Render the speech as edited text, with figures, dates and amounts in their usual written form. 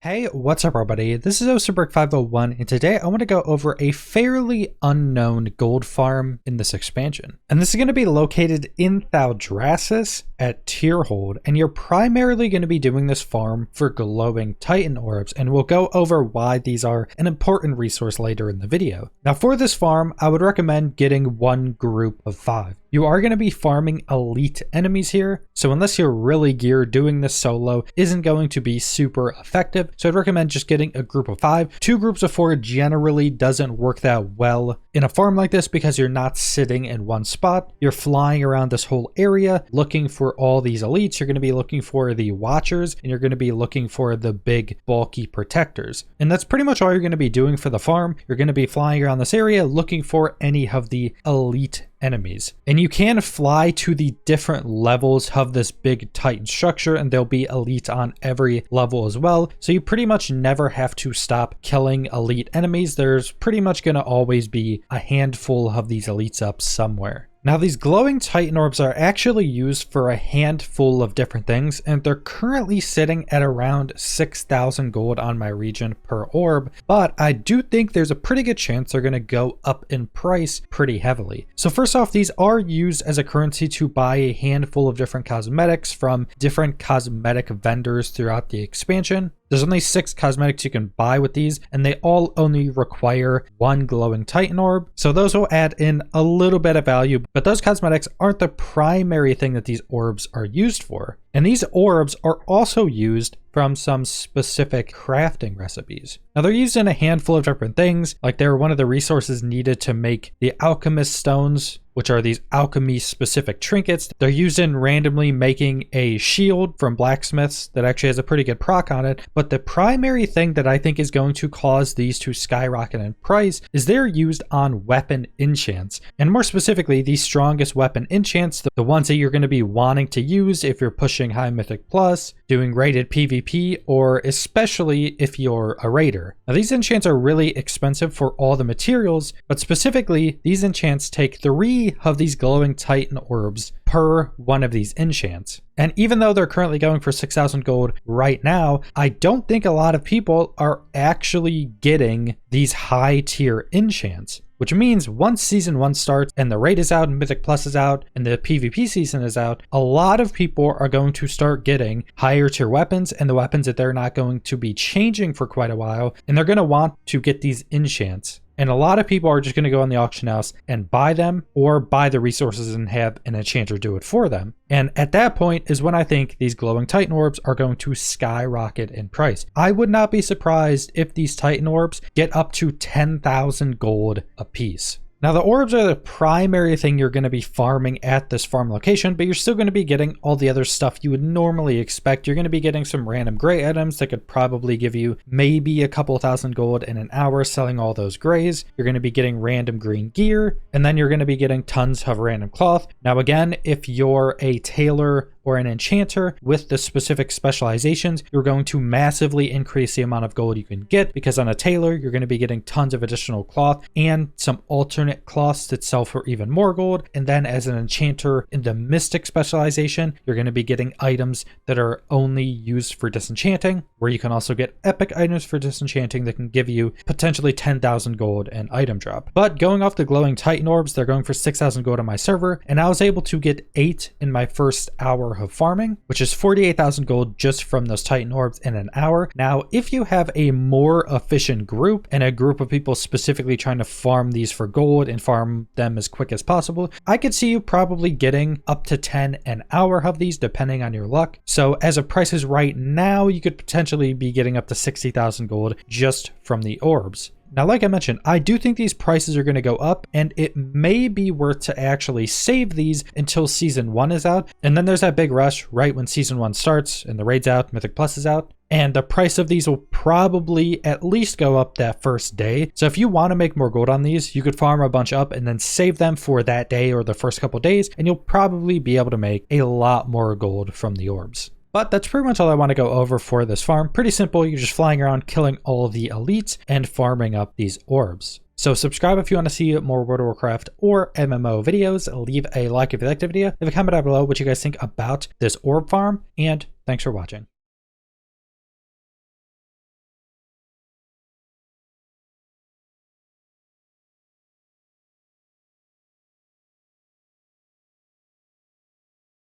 Hey, what's up everybody? This is Osterberg501 and today I want to go over a fairly unknown gold farm in this expansion. And this is going to be located in Thaldraszus at Tierhold, and you're primarily going to be doing this farm for glowing Titan Orbs, and we'll go over why these are an important resource later in the video. Now for this farm, I would recommend getting one group of 5. You are going to be farming elite enemies here, so unless you're really geared, doing this solo isn't going to be super effective. So I'd recommend just getting a group of 5. 2 groups of 4 generally doesn't work that well in a farm like this because you're not sitting in one spot. You're flying around this whole area looking for all these elites. You're going to be looking for the watchers, and you're going to be looking for the big bulky protectors. And that's pretty much all you're going to be doing for the farm. You're going to be flying around this area looking for any of the elite enemies. And you can fly to the different levels of this big Titan structure, and there'll be elite on every level as well. So you pretty much never have to stop killing elite enemies. There's pretty much going to always be a handful of these elites up somewhere. Now these glowing Titan Orbs are actually used for a handful of different things, and they're currently sitting at around 6,000 gold on my region per orb, but I do think there's a pretty good chance they're going to go up in price pretty heavily. So first off, these are used as a currency to buy a handful of different cosmetics from different cosmetic vendors throughout the expansion. There's only 6 cosmetics you can buy with these, and they all only require 1 glowing Titan Orb. So those will add in a little bit of value, but those cosmetics aren't the primary thing that these orbs are used for. And these orbs are also used from some specific crafting recipes. Now they're used in a handful of different things, like they're one of the resources needed to make the alchemist stones, which are these alchemy specific trinkets. They're used in randomly making a shield from blacksmiths that actually has a pretty good proc on it. But the primary thing that I think is going to cause these to skyrocket in price is they're used on weapon enchants. And more specifically, the strongest weapon enchants, the ones that you're going to be wanting to use if you're pushing high mythic plus, doing rated PvP, or especially if you're a raider. Now these enchants are really expensive for all the materials, but specifically these enchants take 3 of these glowing Titan Orbs per one of these enchants. And even though they're currently going for 6,000 gold right now, I don't think a lot of people are actually getting these high tier enchants. Which means once season 1 starts and the raid is out and Mythic Plus is out and the PvP season is out, a lot of people are going to start getting higher tier weapons, and the weapons that they're not going to be changing for quite a while, and they're going to want to get these enchants. And a lot of people are just going to go on the auction house and buy them, or buy the resources and have an enchanter do it for them. And at that point is when I think these glowing Titan Orbs are going to skyrocket in price. I would not be surprised if these Titan Orbs get up to 10,000 gold a piece. Now the orbs are the primary thing you're going to be farming at this farm location, but you're still going to be getting all the other stuff you would normally expect. You're going to be getting some random gray items that could probably give you maybe a couple thousand gold in an hour selling all those grays. You're going to be getting random green gear, and then you're going to be getting tons of random cloth. Now again, if you're a tailor or an enchanter with the specific specializations, you're going to massively increase the amount of gold you can get, because on a tailor, you're going to be getting tons of additional cloth and some alternate cloths that sell for even more gold. And then as an enchanter in the mystic specialization, you're going to be getting items that are only used for disenchanting, where you can also get epic items for disenchanting that can give you potentially 10,000 gold and item drop. But going off the glowing Titan Orbs, they're going for 6,000 gold on my server, and I was able to get 8 in my first hour of farming, which is 48,000 gold just from those Titan Orbs in an hour. Now, if you have a more efficient group and a group of people specifically trying to farm these for gold and farm them as quick as possible, I could see you probably getting up to 10 an hour of these depending on your luck. So as of prices right now, you could potentially be getting up to 60,000 gold just from the orbs. Now, like I mentioned, I do think these prices are going to go up, and it may be worth to actually save these until season 1 is out. And then there's that big rush right when season 1 starts and the raid's out, Mythic Plus is out. And the price of these will probably at least go up that first day. So if you want to make more gold on these, you could farm a bunch up and then save them for that day or the first couple days, and you'll probably be able to make a lot more gold from the orbs. But that's pretty much all I want to go over for this farm. Pretty simple. You're just flying around killing all of the elites and farming up these orbs. So subscribe if you want to see more World of Warcraft or MMO videos. Leave a like if you liked the video. Leave a comment down below what you guys think about this orb farm, and thanks for watching.